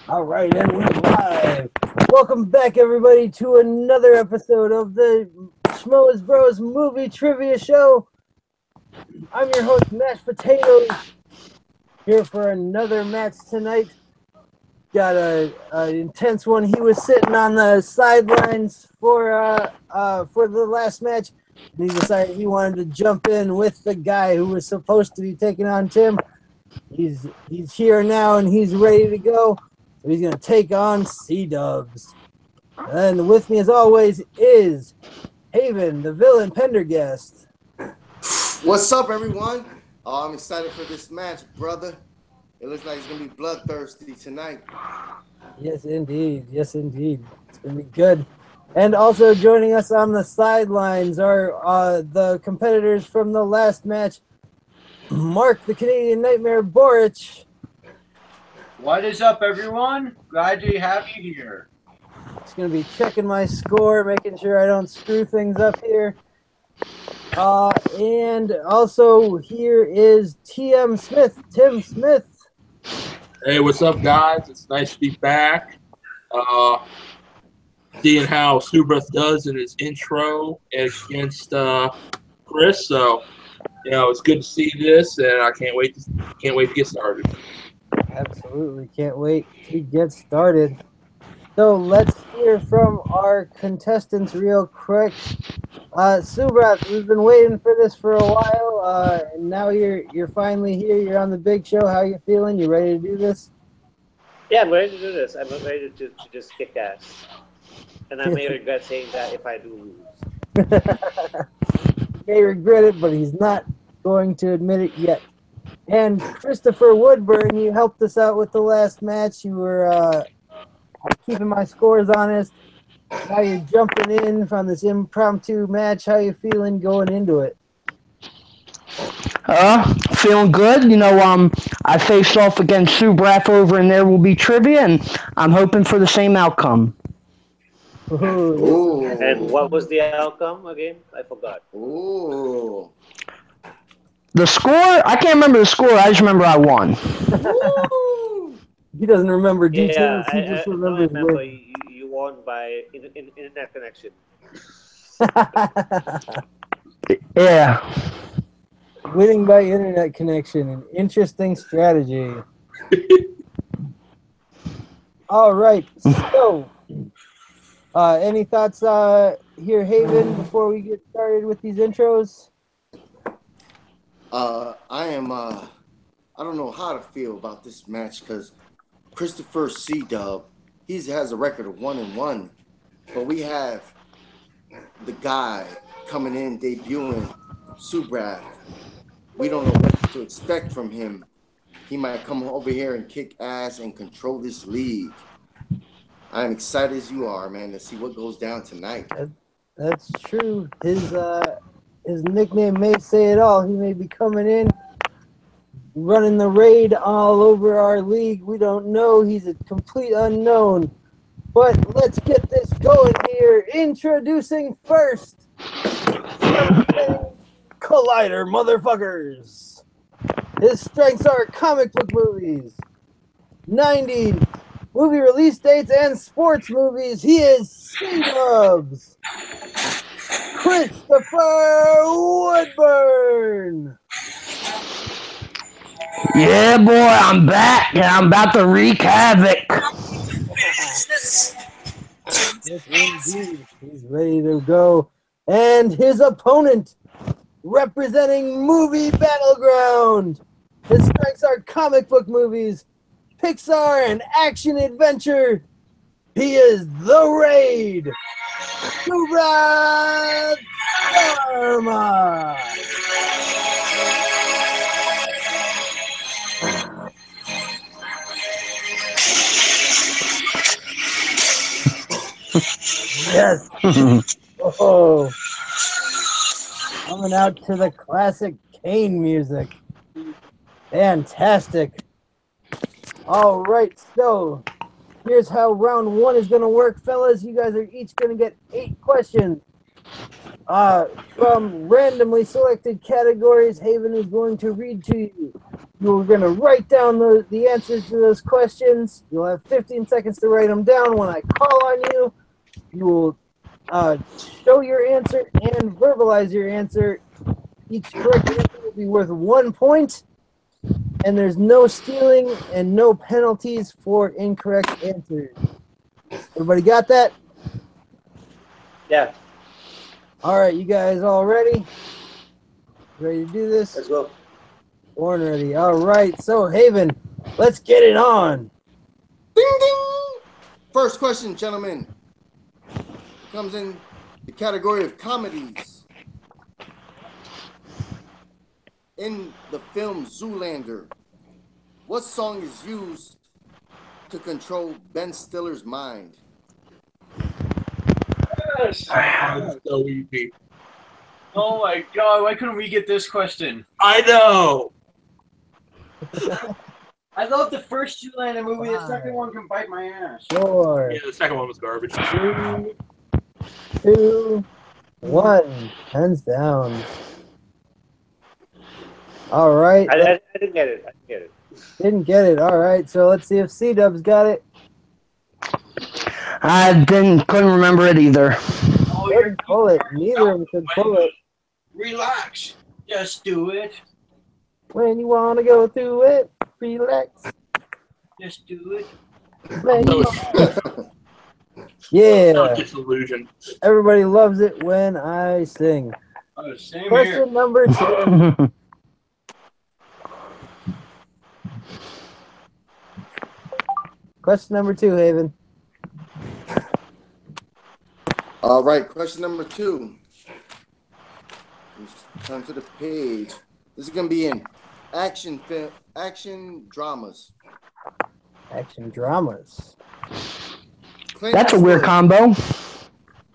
All right, and we're live. Welcome back, everybody, to another episode of the Schmoe's Bros Movie Trivia Show. I'm your host, Mashed Potatoes, here for another match tonight. Got an intense one. He was sitting on the sidelines for the last match. He decided he wanted to jump in with the guy who was supposed to be taking on Tim. He's here now, and he's ready to go. So he's going to take on C-Dubs. And with me, as always, is Haven, the villain Pendergast. What's up, everyone? I'm excited for this match, brother. It looks like it's going to be bloodthirsty tonight. Yes, indeed. Yes, indeed. It's going to be good. And also joining us on the sidelines are the competitors from the last match, Mark, the Canadian Nightmare Borich. What is up, everyone? Glad to have you here. Just going to be checking my score, making sure I don't screw things up here. And also here is Tim Smith. Hey, what's up, guys? It's nice to be back. Seeing how Subrath does in his intro against Chris, so it's good to see this, and I can't wait to get started. Absolutely, can't wait to get started. So let's hear from our contestants real quick. Subrath, we've been waiting for this for a while, and now you're finally here. You're on the big show. How you feeling? You ready to do this? Yeah, I'm ready to do this. I'm ready to just kick ass. And I may regret saying that if I do lose. He may regret it, but he's not going to admit it yet. And Christopher Woodburn, you helped us out with the last match. You were keeping my scores honest. Now you're jumping in from this impromptu match. How you feeling going into it? Feeling good. I faced off against Subrath over in There Will Be Trivia, and I'm hoping for the same outcome. Ooh. And what was the outcome again? I forgot. Ooh. The score? I can't remember the score. I just remember I won. He doesn't remember details. Yeah, he just I remembers remember you won by internet connection. Yeah. Winning by internet connection, an interesting strategy. All right, so any thoughts here, Haven, before we get started with these intros? I don't know how to feel about this match because Christopher C-Dub, he has a record of 1-1, but we have the guy coming in, debuting, Subrath. We don't know what to expect from him. He might come over here and kick ass and control this league. I'm excited as you are, man, to see what goes down tonight. That's true. His nickname may say it all. He may be coming in, running the raid all over our league. We don't know. He's a complete unknown. But let's get this going here. Introducing first, Collider, motherfuckers. His strengths are comic book movies, 90s, movie release dates, and sports movies. He is C-Dubs, Christopher Woodburn. Yeah, boy, I'm back, and I'm about to wreak havoc. Yes, indeed. He's ready to go. And his opponent, representing Movie Battleground. His strengths are comic book movies, Pixar, and action adventure. He is The Raid, Subrath Sharma. Yes. Oh. Coming out to the classic Kane music. Fantastic. All right, so here's how round one is going to work, fellas. You guys are each going to get 8 questions. From randomly selected categories, Haven is going to read to you You're going to write down the answers to those questions. You'll have 15 seconds to write them down. When I call on you, you will show your answer and verbalize your answer. Each correct answer will be worth 1 point. And there's no stealing and no penalties for incorrect answers. Everybody got that? Yeah. All right, you guys all ready? Ready to do this? Let's go. Born ready. All right, so Haven, let's get it on. Ding, ding. First question, gentlemen. It comes in the category of comedies. In the film Zoolander, what song is used to control Ben Stiller's mind? Yes. So easy. Oh my God! Why couldn't we get this question? I know. I love the first Zoolander movie. The second one can bite my ass. 4, Yeah, the second one was garbage. 3, 2, 1. Hands down. All right. I didn't get it. Didn't get it. All right. So let's see if C-Dubs got it. I couldn't remember it either. Oh, Couldn't pull it. Neither of them could pull it. Relax. Just do it. When you want to go through it, relax. Just do it. When That you- was Yeah. disillusion. Everybody loves it when I sing. Oh, same here. Question number 2. Question number 2, Haven. All right, question number 2. Let's turn to the page. This is going to be in action dramas. Action dramas. That's a weird combo.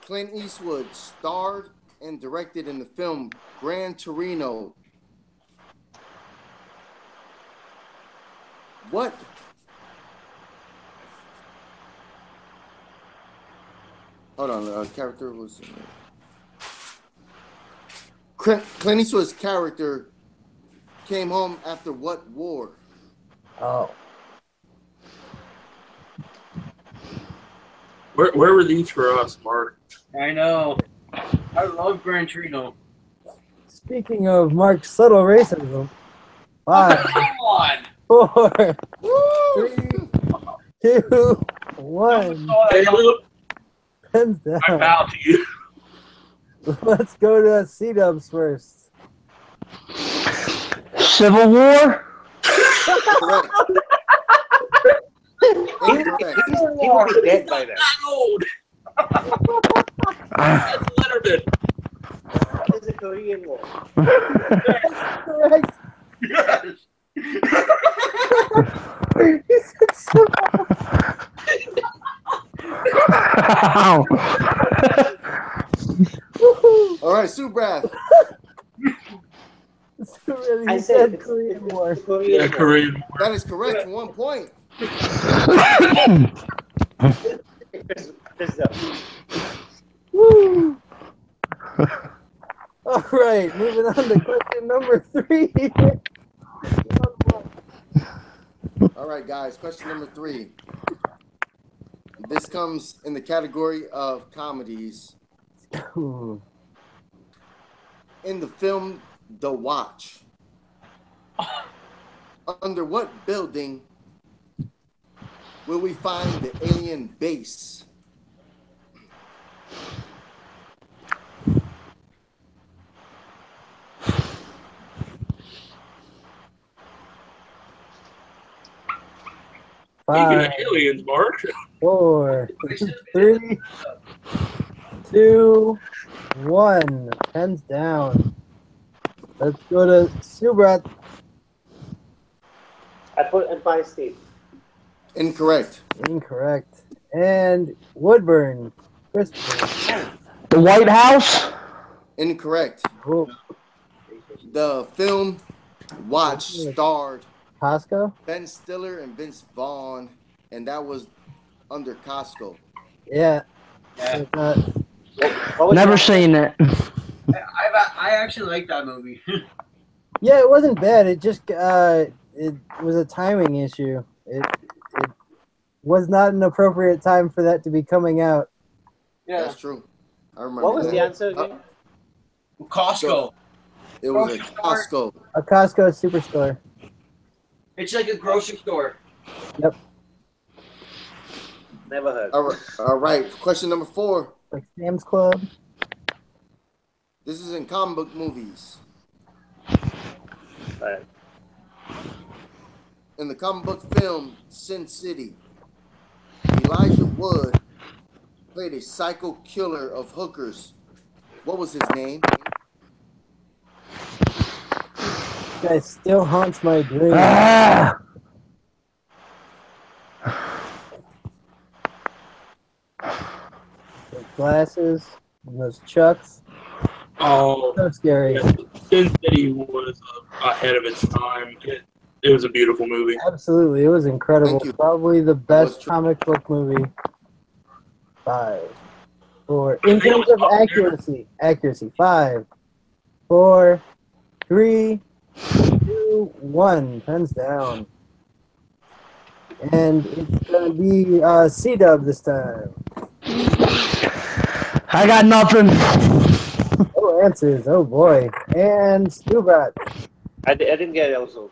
Clint Eastwood starred and directed in the film Gran Torino. What? Hold on, character was... Clint Eastwood's character came home after what war? Oh. Where were these for us, Mark? I know. I love Gran Torino. Speaking of Mark's subtle racism. 5, Come on. 4, Woo! 3, 2, 1. Hey, Luke, Hands I down. bow to you. Let's go to C-Dubs first. Civil War? Correct. Incorrect. He would be dead by then. Old. That's Letterman. It's a Korean War. Correct. Yes. He said civil. All right, Subrath. Really, I he said said Korean War. Korean Yeah, War. Korean War. That is correct. 1 point. Woo! All right, moving on to question number 3. All right, guys. Question number 3. This comes in the category of comedies. Ooh. In the film The Watch, under what building will we find the alien base? Speaking 5, of aliens, Mark. 4, 3, 2, 1. Hands down. Let's go to Subrath. I put Empire State. Incorrect. Incorrect. And Woodburn. Christopher. The White House? Incorrect. Oh, The film Watch starred Costco? Ben Stiller and Vince Vaughn, and that was under Costco. Yeah. Yeah. What was Never that? seen it. I actually like that movie. Yeah, it wasn't bad. It just it was a timing issue. It was not an appropriate time for that to be coming out. Yeah. That's true. I remember. What was that. the answer again? Costco. It was a Grocery store. Costco. A Costco superstore. It's like a grocery store. Yep. Never heard. All right. Question number 4. Like Sam's Club. This is in comic book movies. Right. In the comic book film Sin City, Elijah Wood played a psycho killer of hookers. What was his name? This guy still haunts my dreams. Ah! Those glasses and those chucks. Oh, So scary. yeah. Sin City was ahead of its time. It was a beautiful movie. Absolutely. It was incredible. Thank you. Probably the was best true. comic book movie. 5, 4. In terms of accuracy. 5, 4, 3, 2, 1. Pens down. And it's going to be C-Dub this time. I got nothing. Oh, answers. Oh, boy. And Subrath. I didn't get it also.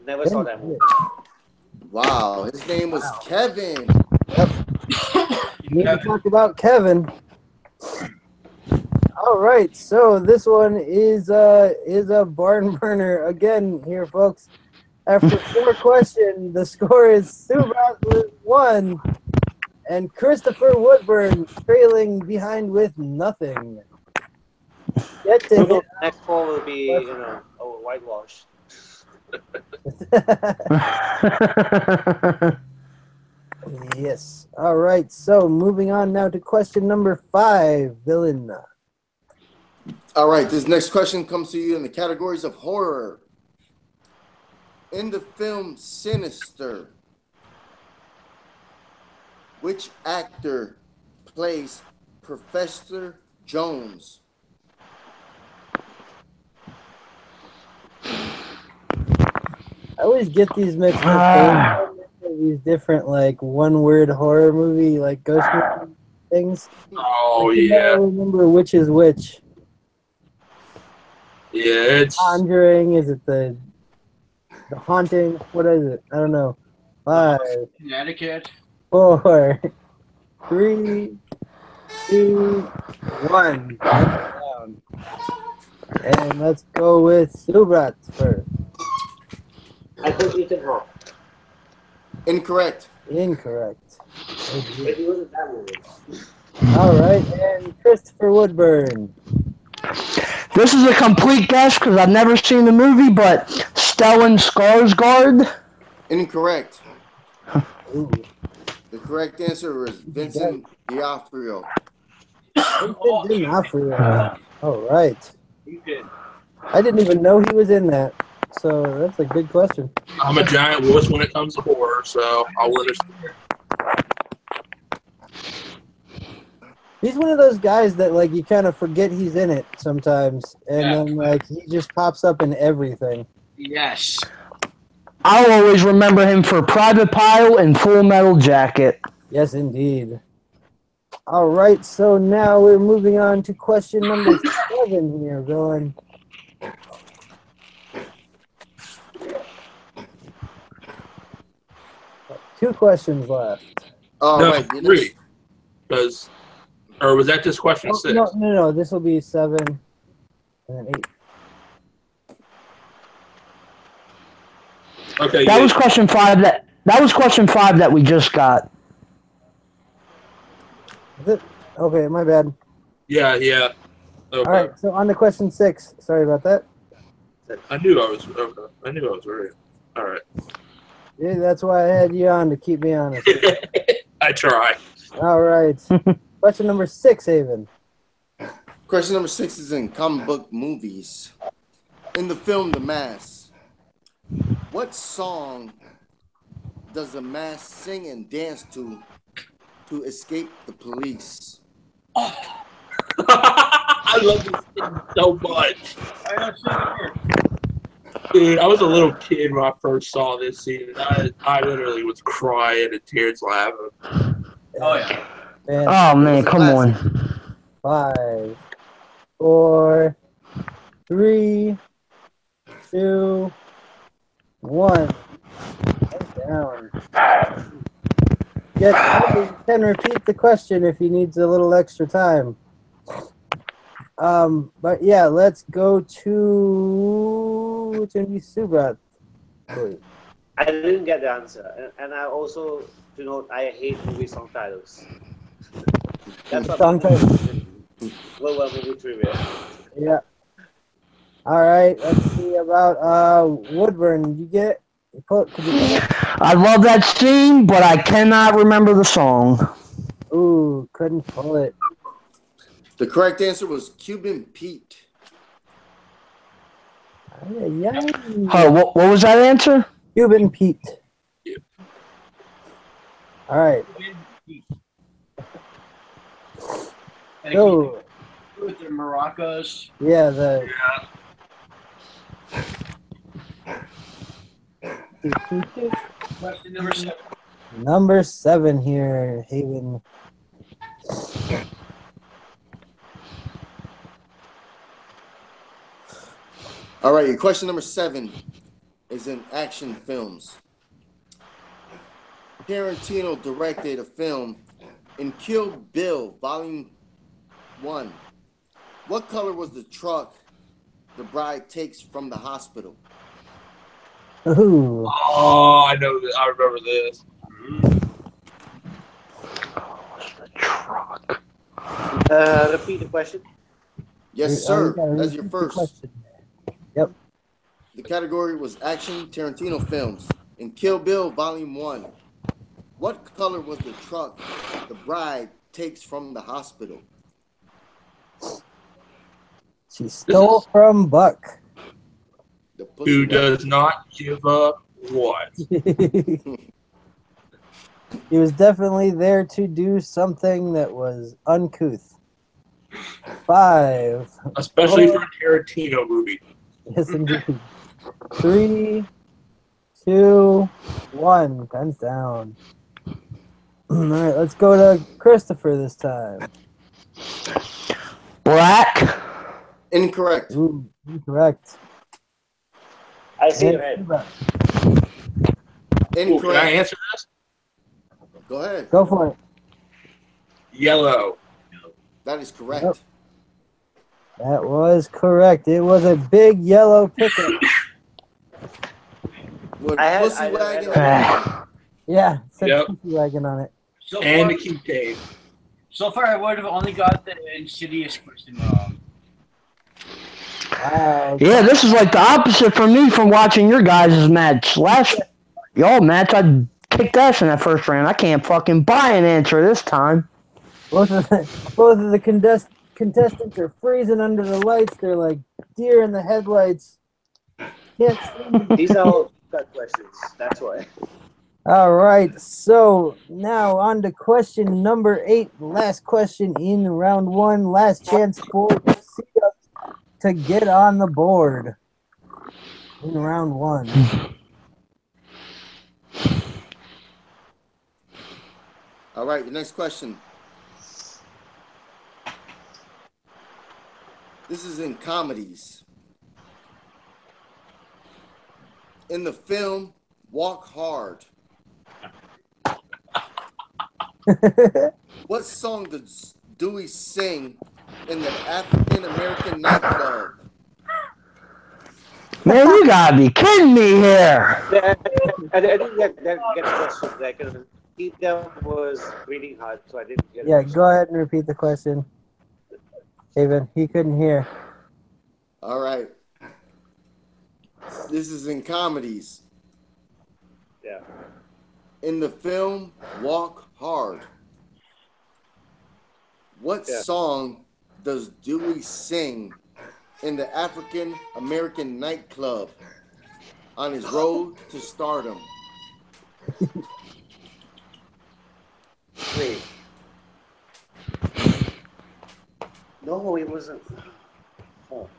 Never saw that movie. Wow, his name was Kevin. We need to talk about Kevin. All right, so this one is a barn burner again here, folks. After 4 questions, the score is Subrath with 1, and Christopher Woodburn trailing behind with nothing. Yet to hit. Next 4 will be, whitewash. Yes. All right. So moving on now to question number 5, villain. All right, this next question comes to you in the categories of horror. In the film Sinister, which actor plays Professor Jones? I always get these mixed up. These different like one-word horror movie like ghost movie things. Oh, I yeah. don't remember which is which. Yeah, it's... Conjuring? Is it the Haunting? What is it? I don't know. 5, Connecticut. 4, 3, 2, 1. Down. And let's go with Subrath first. I put Ethan Hawke. Incorrect. Incorrect. But he wasn't that movie. All right, and Christopher Woodburn. This is a complete guess because I've never seen the movie, but Stellan Skarsgård. Incorrect. Ooh. The correct answer is Vincent D'Onofrio. Vincent D'Onofrio. All right. You did. I didn't even know he was in that, so that's a good question. I'm a giant wuss when it comes to horror, so I'll understand. He's one of those guys that like you kind of forget he's in it sometimes, and then like he just pops up in everything. Yes. I'll always remember him for Private Pile and Full Metal Jacket. Yes, indeed. All right, so now we're moving on to question number 7 here, villain. Two questions left. All No, right, 3. Because... Or was that just question 6? No. This will be 7 and then 8. Okay. That was question 5. That was question 5 that we just got. Is it? Okay, my bad. Yeah. Okay. All right, so on to question 6. Sorry about that. I knew I was right. All right. Yeah, that's why I had you on to keep me honest. I try. All right. Question number 6, Haven. Question number 6 is in comic book movies. In the film The Mask, what song does the mask sing and dance to escape the police? Oh. I love this thing so much. I don't see it here. Dude, I was a little kid when I first saw this scene, and I literally was crying and tears laughing. Oh yeah. And Oh, It was man, a come classic. on. 5, 4, 3, 2, 1. Down. Yes, you can repeat the question if he needs a little extra time. But yeah, let's go to it's gonna be Subrath. I didn't get the answer, and I also, to note, I hate movie song titles. That's what Song made me title. World War movie trivia. Yeah. All right. Let's see about Woodburn. Did you get it? Could you pull it? I love that scene, but I cannot remember the song. Ooh, couldn't pull it. The correct answer was Cuban Pete. Yeah. Oh, what was that answer? Cuban Pete. All right. And So with the maracas. yeah, the Question number 7. number 7 here, Haven. All right, your question number 7 is in action films. Tarantino directed a film in Kill Bill, Volume 1. What color was the truck the bride takes from the hospital? Ooh. Oh, I know that. I remember this. The truck. Repeat the question. Yes, You sir. gotta That's your repeat the first. question. Yep. The category was action Tarantino films. In Kill Bill, Volume 1. What color was the truck the bride takes from the hospital? She stole from Buck. The pussy Who was- does not give up what? He was definitely there to do something that was uncouth. 5. Especially four, for a Tarantino movie. Yes, indeed. 3, 2, 1. Pens down. All right, let's go to Christopher this time. Black. Incorrect. Ooh, incorrect. I see And red. Subrath. Ooh, can I Incorrect. answer this? Go ahead. Go for it. Yellow. That is correct. Yep. That was correct. It was a big yellow pickup. With I had pussy either wagon red or and black. everything. Yeah, said Yep. pussy wagon on it. So And far, the key tape. so far, I would have only got the Insidious question wrong. Wow. Yeah, this is like the opposite for me from watching your guys' match. Y'all match, I kicked ass in that first round. I can't fucking buy an answer this time. Both of the contestants are freezing under the lights. They're like deer in the headlights. Can't see. These are all cut questions. That's why. All right, so now on to question number 8. Last question in round 1. Last chance for C-Dubs to get on the board in round 1. All right, your next question. This is in comedies. In the film Walk Hard, what song does Dewey sing in the African American nightclub? Man, you gotta be kidding me here. I didn't get the question. Like, repeat them was reading hard, so I didn't get. Yeah, it. go ahead and repeat the question. Haven, he couldn't hear. All right. This is in comedies. Yeah. In the film Walk Hard, what song does Dewey sing in the African American nightclub on his road to stardom? Wait. No, it wasn't. Oh.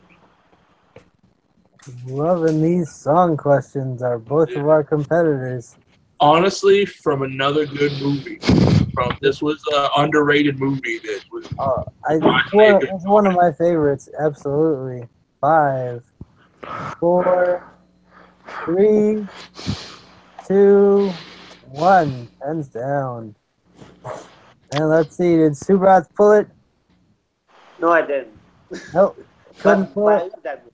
Loving these song questions are both of our competitors. Honestly, from another good movie. This was an underrated movie that was. It's one of my favorites. Absolutely. 5, 4, 3, 2, 1. Hands down. And let's see. Did Subrath pull it? No, I didn't. Nope. Couldn't pull I it. love that movie.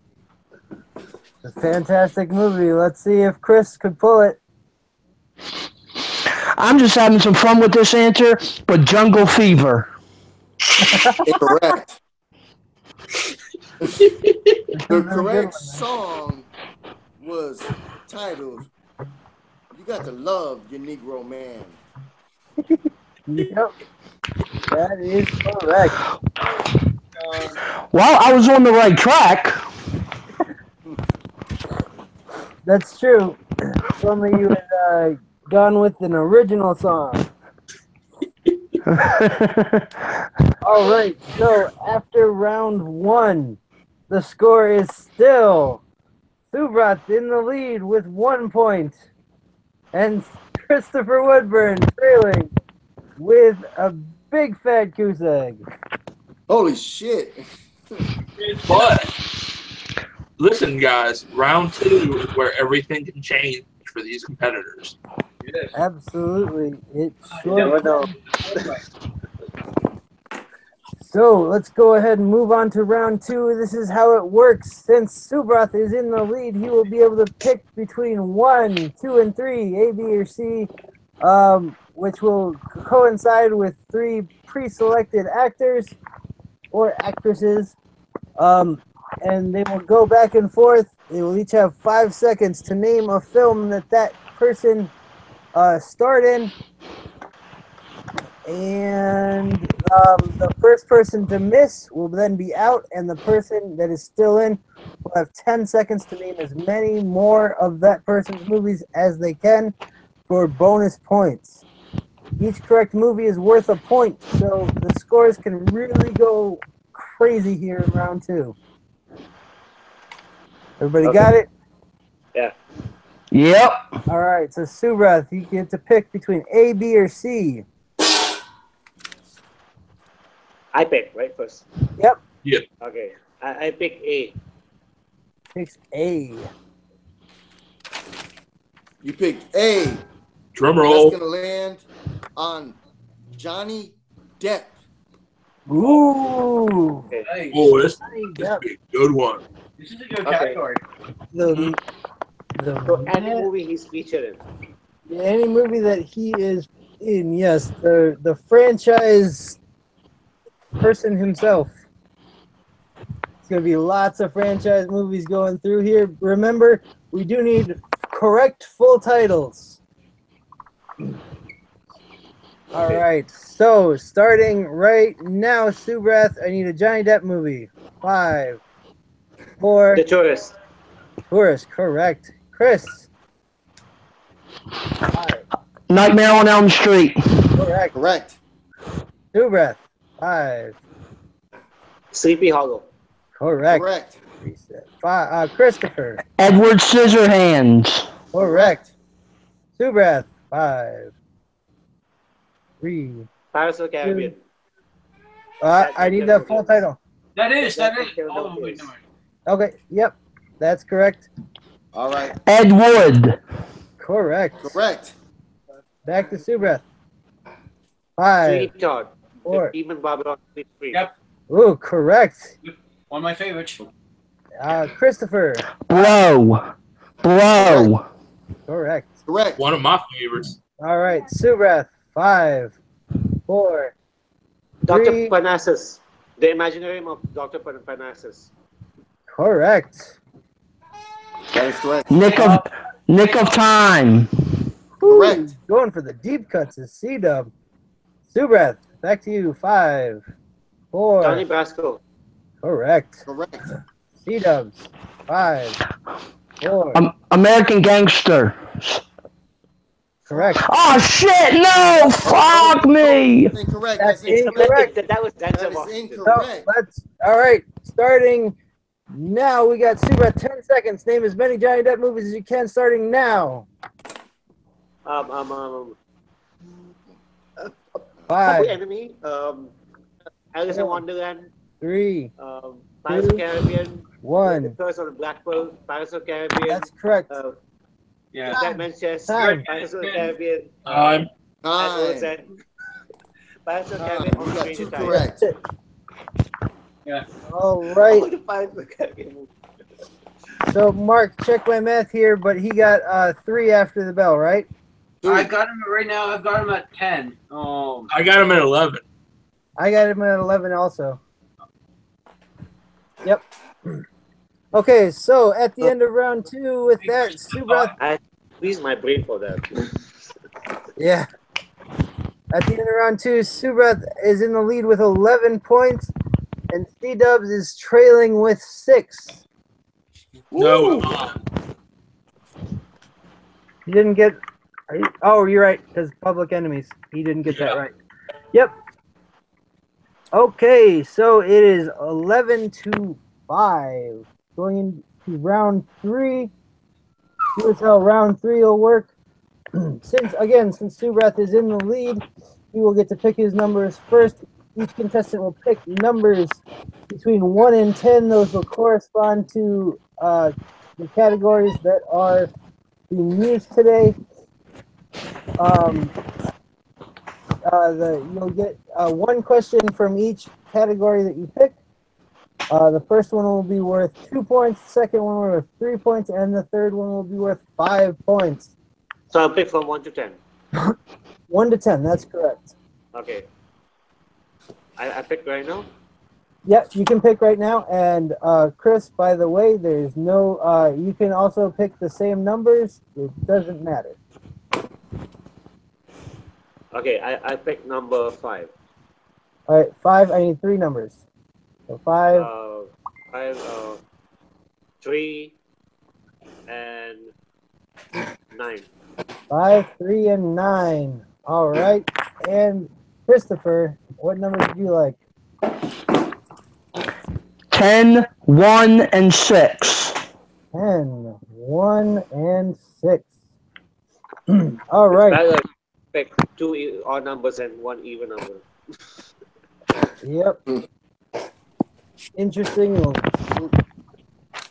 A fantastic movie. Let's see if Chris could pull it. I'm just having some fun with this answer, but Jungle Fever. Incorrect. The correct song was titled "You Got to Love Your Negro Man." Yep. That is correct. Well, I was on the right track. That's true. If only you had gone with an original song. All right. So after round 1, the score is still Subrath in the lead with 1 point, and Christopher Woodburn trailing with a big fat goose egg. Holy shit! But listen, guys, round 2 is where everything can change for these competitors. Yes. Absolutely. It Never sure know. So let's go ahead and move on to round 2. This is how it works. Since Subrath is in the lead, he will be able to pick between 1, 2, and 3, A, B, or C, which will coincide with 3 pre-selected actors or actresses. And they will go back and forth. They will each have 5 seconds to name a film that person starred in. And the first person to miss will then be out, and the person that is still in will have 10 seconds to name as many more of that person's movies as they can for bonus points. Each correct movie is worth a point, so the scores can really go crazy here in round 2. Everybody got it? Yeah. Yep. All right, so Subrath, you get to pick between A, B, or C. I pick, right, first? Yep. Yep. Okay. I pick A. Picks A. You picked A. Drum roll. That's gonna land on Johnny Depp. Ooh. Okay. Nice. Oh, this Yep. be a good one. This is a good Okay. category. The So any movie he's featured in. any movie that he is in, yes, the franchise person himself. It's gonna be lots of franchise movies going through here. Remember, we do need correct full titles. All right, so starting right now, Subrath, I need a Johnny Depp movie. 5, 4. The Tourist. Tourist, correct. Chris. 5, Nightmare on Elm Street. correct. Correct. Subrath. 5, Sleepy Hollow. correct. Correct. Reset. 5, Christopher. Edward Scissorhands. Correct. Subrath. 5, 3. Pirates of the Caribbean. I need that full title. That is. Okay, Oh, okay. wait, never mind. Okay, yep, that's correct. All right. Ed Wood. Correct. Correct. Back to Subrath. 5, Sweet Todd. 4. Demon Babylon Street. Yep. Ooh, correct. One of my favorites. Christopher. Blow. Blow. Correct. Correct. One of my favorites. All right, Subrath. 5, 4. Dr. 3. Parnassus. The Imaginarium of Dr. Parnassus. Correct. That is correct. Nick of Time. Correct. Going for the deep cuts is C-Dub. Subrath, back to you. 5, 4. Johnny Brasco. Correct. Correct. C-Dubs. 5, 4. American Gangster. Correct. Oh shit! No! Fuck me! Incorrect. That's That's incorrect. incorrect. That was That Denzel is Washington. So incorrect. let's. All right, starting Now we got Subrath, 10 seconds. Name as many Johnny Depp movies as you can, starting now. Public 5, Enemy, Alice in Wonderland, 3, Pirates of the Caribbean, 1. The Curse of the Black Pearl, Pirates of the Caribbean. That's correct. Yeah. That Manchester, Time. Pirates of the Caribbean, Time. and World's Time. End. Pirates of the Time. Caribbean, You on got Stranger 2 Tides. correct. Yeah. All right. Oh, the Pirates of the Caribbean movie. So, Mark, check my math here, but he got 3 after the bell, right? I got him right now. I've got him at 10. I got him at 11. I got him at 11 also. Yep. Okay, so at the end of round 2, with that, Subrath. I squeezed my brain for that. Yeah. At the end of round 2, Subrath is in the lead with 11 points, and C-Dubs is trailing with 6. No. He didn't get. Oh, you're right, because Public Enemies. He didn't get that right. Yep. Okay, so it is 11-5. Going into round 3. Here's how round 3 will work. Since Subrath is in the lead, he will get to pick his numbers first. Each contestant will pick numbers between 1 and 10. Those will correspond to the categories that are being used today. You'll get 1 question from each category that you pick. The first one will be worth 2 points, the second one worth 3 points, and the third one will be worth 5 points. So I'll pick from 1 to 10. 1 to 10, that's correct. Okay. I pick right now? Yep, you can pick right now. And Chris, by the way, there's no, you can also pick the same numbers. It doesn't matter. Okay, I pick number 5. All right, 5, I need 3 numbers. So 5. 3, and 9. 5, 3, and 9. All right. And Christopher, what number did you like? 10, 1, and 6. 10, 1, and 6. All right. I pick 2 odd numbers and 1 even number. Yep. Interesting. It'll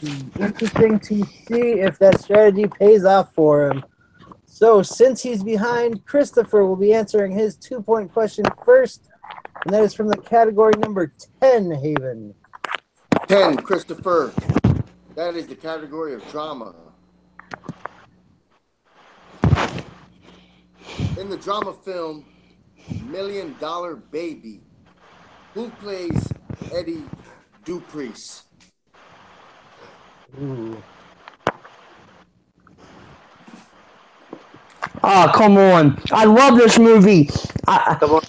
be interesting to see if that strategy pays off for him. So, since he's behind, Christopher will be answering his 2-point question first, and that is from the category number 10, Haven. 10, Christopher. That is the category of drama. In the drama film $1 Million Baby, who plays Eddie Dupriest? Ooh. Oh, come on. I love this movie.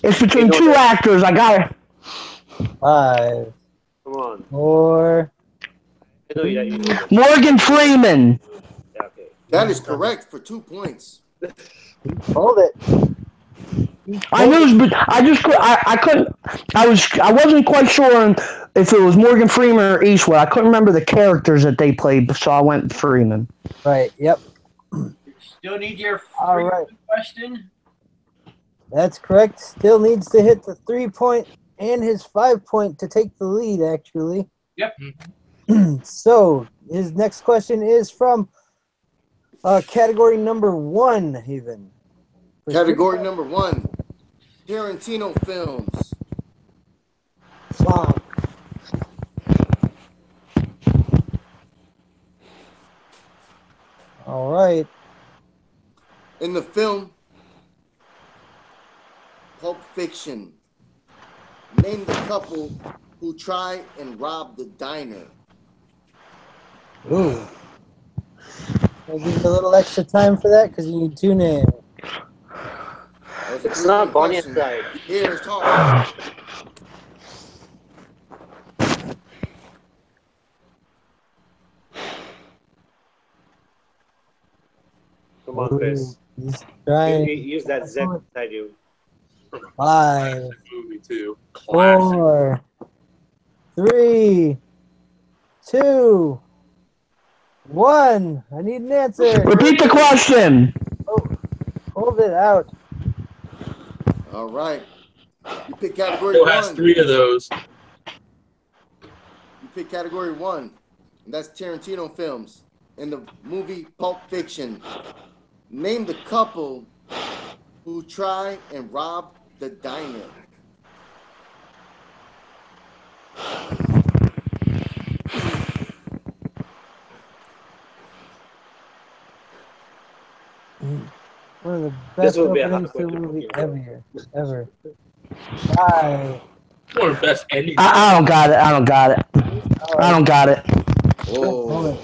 It's between 2 actors. I got it. 5, Come on. 4. I know you know that. Morgan Freeman. Yeah, okay. That is correct for 2 points. Hold it. I knew, but I couldn't. I wasn't quite sure if it was Morgan Freeman or Eastwood. I couldn't remember the characters that they played, so I went Freeman. Right. Yep. Still need your All right. question. That's correct. Still needs to hit the 3-point and his 5-point to take the lead, actually. Yep. So, his next question is from category number 1, Haven. Category number 1, Tarantino films. Wow. All right. In the film Pulp Fiction, name the couple who try and rob the diner. Ooh. I'll give you a little extra time for that because you need 2 names. It's not Bonnie and Clyde. Here's hard. Come on, Chris. He's trying. Use that Z beside you. 5, Movie too. Classic. 4, 3, 2, 1. I need an answer. Repeat the question. Oh, hold it out. All right. You pick category Still 1. has 3 of those. You pick category 1, and that's Tarantino films. In the movie Pulp Fiction, name the couple who try and rob the diner. One of the This best will be a openings hard to a question. movie ever. 5. One of the best endings. I don't got it. I don't got it. I don't got it. Oh,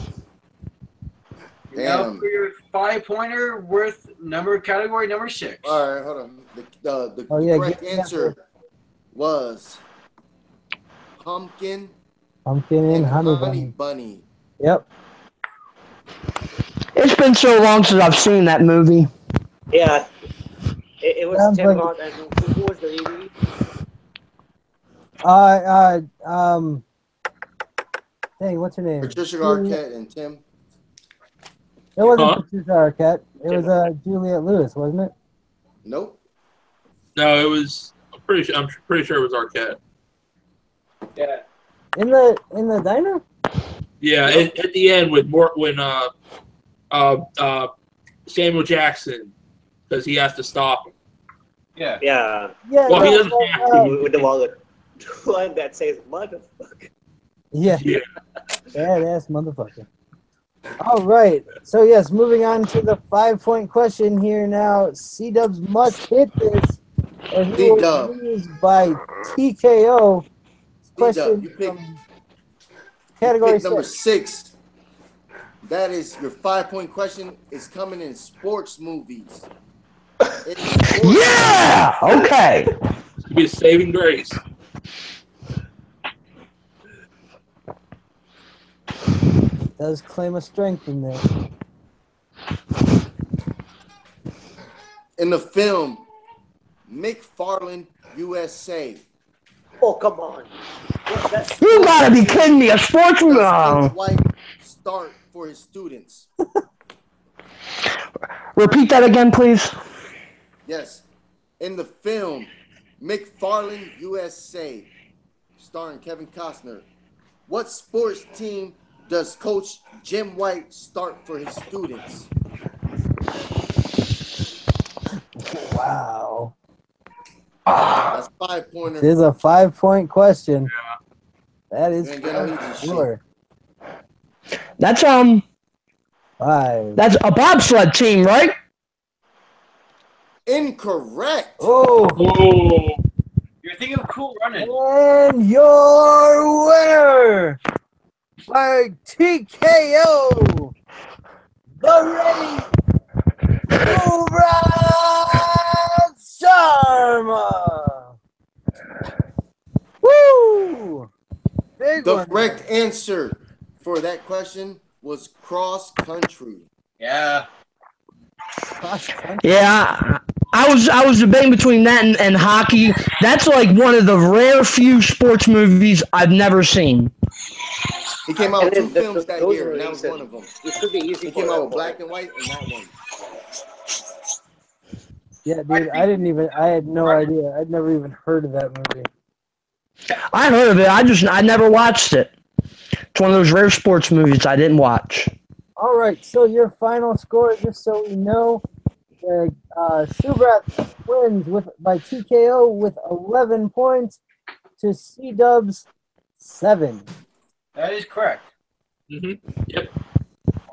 Now damn. for your 5-pointer worth category number 6. All right, hold on. The correct get the answer answer. was Pumpkin Pumpkin and Honey Honey Bunny. Bunny. Yep. It's been so long since I've seen that movie. Yeah. It was Sounds Tim like- Roth, and who was the lead? Dang, what's her name? Patricia Arquette and Tim. It wasn't Huh? Patricia Arquette. It was Juliette Lewis, wasn't it? Nope. No, it was. I'm pretty sure it was Arquette. Yeah. In the diner? Yeah, at the end when Samuel Jackson, because he has to stop him. Yeah. Yeah. Yeah. Well, he no, doesn't have to. With the wallet. One that says motherfucker. Yeah. Yeah. Badass motherfucker. All right. So yes, moving on to the 5-point question here now. C-Dubs must hit this, or he will C-Dub. lose by TKO. Question you pick, from category pick number 6. 6. That is your 5-point question. Is coming in sports movies. It's sports Yeah. Okay. It's gonna be a saving grace. Does claim a strength in this. In the film McFarland USA. Oh, come on. That's You gotta be kidding me. A sports movie. Does White start for his students? Repeat that again, please. Yes. In the film McFarland USA, starring Kevin Costner, what sports team does Coach Jim White start for his students? Wow. That's 5-pointer. It is a 5-point question. That You is ain't gonna eat this shit. sure. That's 5. that's a bobsled team, right? Incorrect. Oh. Oh, You're thinking of Cool Running. And your winner by TKO, the reigning Subrath Sharma. Woo! Big The one. correct answer for that question was cross country. Yeah. Cross country. Yeah. I was debating between that and hockey. That's like one of the rare few sports movies I've never seen. He came out with 2 And then films that those year, were and that was recent. one of them. It should be easy He for came out them. with black and white and that one. Yeah, dude, I had no idea. I'd never even heard of that movie. I heard of it. I never watched it. It's one of those rare sports movies I didn't watch. All right, so your final score, just so we know, Subrath wins by TKO with 11 points to C-Dubs 7. That is correct. Yep.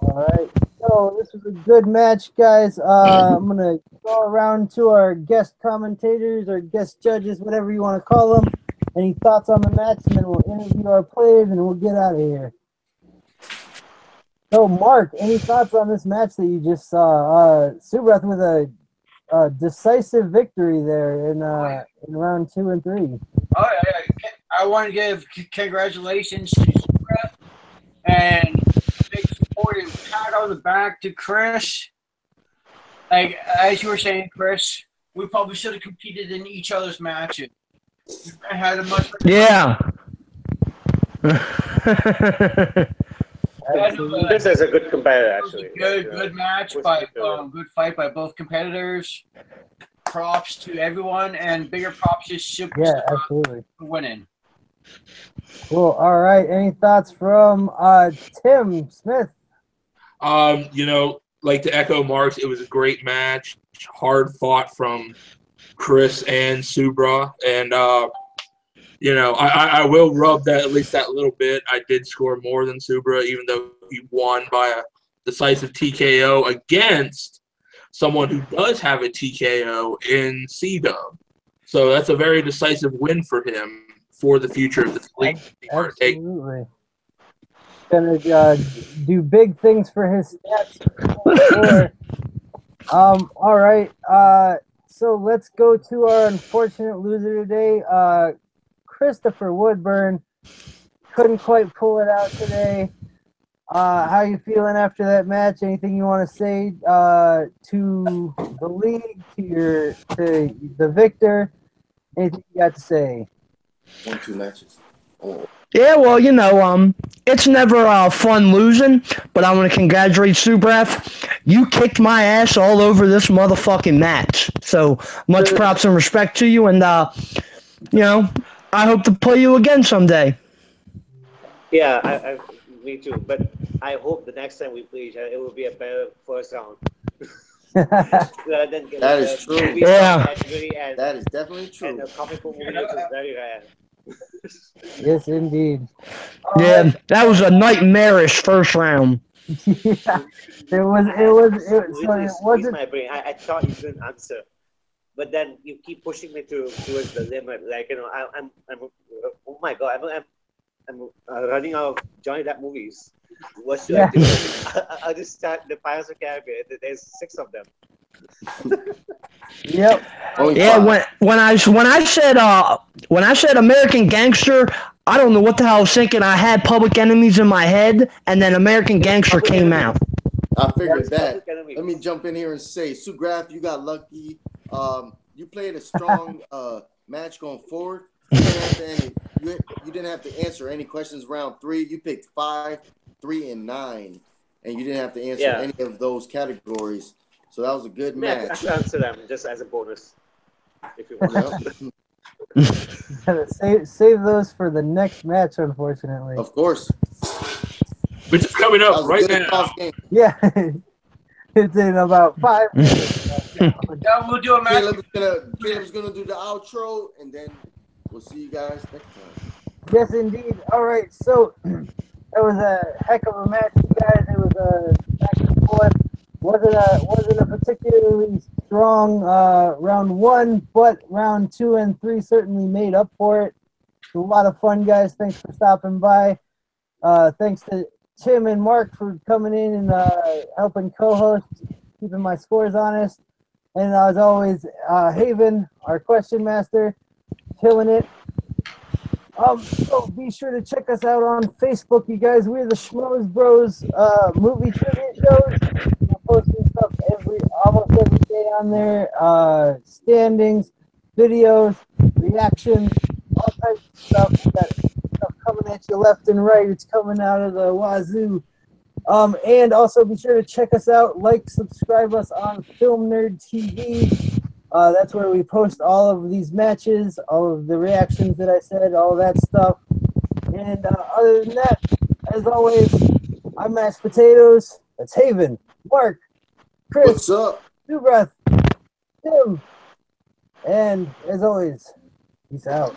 All right, so this was a good match, guys. I'm gonna go around to our guest commentators or guest judges, whatever you want to call them. Any thoughts on the match, and then we'll interview our players, and we'll get out of here. So, Mark, any thoughts on this match that you just saw? Subrath with a decisive victory there in round 2 and 3. Oh, yeah. I want to give congratulations to Subrath and a big supporting pat on the back to Chris. Like, as you were saying, Chris, we probably should have competed in each other's matches. I had a much better Yeah. This is a good competitor, actually. Good match by good fight by both competitors. Props to everyone, and bigger props to Subrath absolutely for winning. Cool. All right. Any thoughts from Tim Smith? Like to echo Mark's, it was a great match, hard fought from Chris and Subrath, and I will rub that at least that little bit. I did score more than Subrath, even though he won by a decisive TKO against someone who does have a TKO in C-Dub. So that's a very decisive win for him for the future of this league. Absolutely. Gonna do big things for his stats. All right. So let's go to our unfortunate loser today. Christopher Woodburn couldn't quite pull it out today. How you feeling after that match? Anything you want to say to the league, to the victor? Anything you got to say? 1-2 matches. Oh. Yeah, well, it's never fun losing, but I want to congratulate Subrath. You kicked my ass all over this motherfucking match. So much props and respect to you, and I hope to play you again someday. Yeah, me too. But I hope the next time we play each other, it will be a better first round. That is true. Yeah. That is definitely true. And the comic book movie, which is very rare. Yes, indeed. Yeah, that was a nightmarish first round. Yeah, it wasn't. My brain. I thought you couldn't answer, but then you keep pushing me towards the limit. Like I'm oh my god, I'm running out of Johnny Depp movies. What should I do? I'll just start the Pirates of the Caribbean. There's 6 of them. Yep. Yeah, when I said American Gangster, I don't know what the hell I was thinking. I had Public Enemies in my head, and then American Gangster came out. I figured that. Let me jump in here and say, Subrath, you got lucky. You played a strong match going forward. You didn't have to answer any questions round 3. You picked 5, 3, and 9, and you didn't have to answer any of those categories. So that was a good match. I should answer them just as a bonus, if you want. Save those for the next match, unfortunately. Of course. Which is coming up right now. Yeah. It's in about 5 minutes. Yeah, we'll do a match. Caleb's gonna do the outro, and then we'll see you guys next time. Yes, indeed. All right, so that was a heck of a match, you guys. It was a back and forth. Wasn't a particularly strong round 1, but round 2 and 3 certainly made up for it. A lot of fun, guys. Thanks for stopping by. Thanks to Tim and Mark for coming in and helping co-host, keeping my scores honest. And as always, Haven, our question master, killing it. So be sure to check us out on Facebook, you guys. We're the Schmoe Bros movie trivia shows. We're posting stuff almost every day on there. Standings, videos, reactions, all types of stuff. We got stuff coming at you left and right. It's coming out of the wazoo. And also be sure to check us out, subscribe us on Filmnerdtv. That's where we post all of these matches, all of the reactions that I said, all that stuff. And other than that, as always, I'm Mashed Potatoes. That's Haven, Mark, Chris, what's up? Subrath, Tim, and as always, peace out.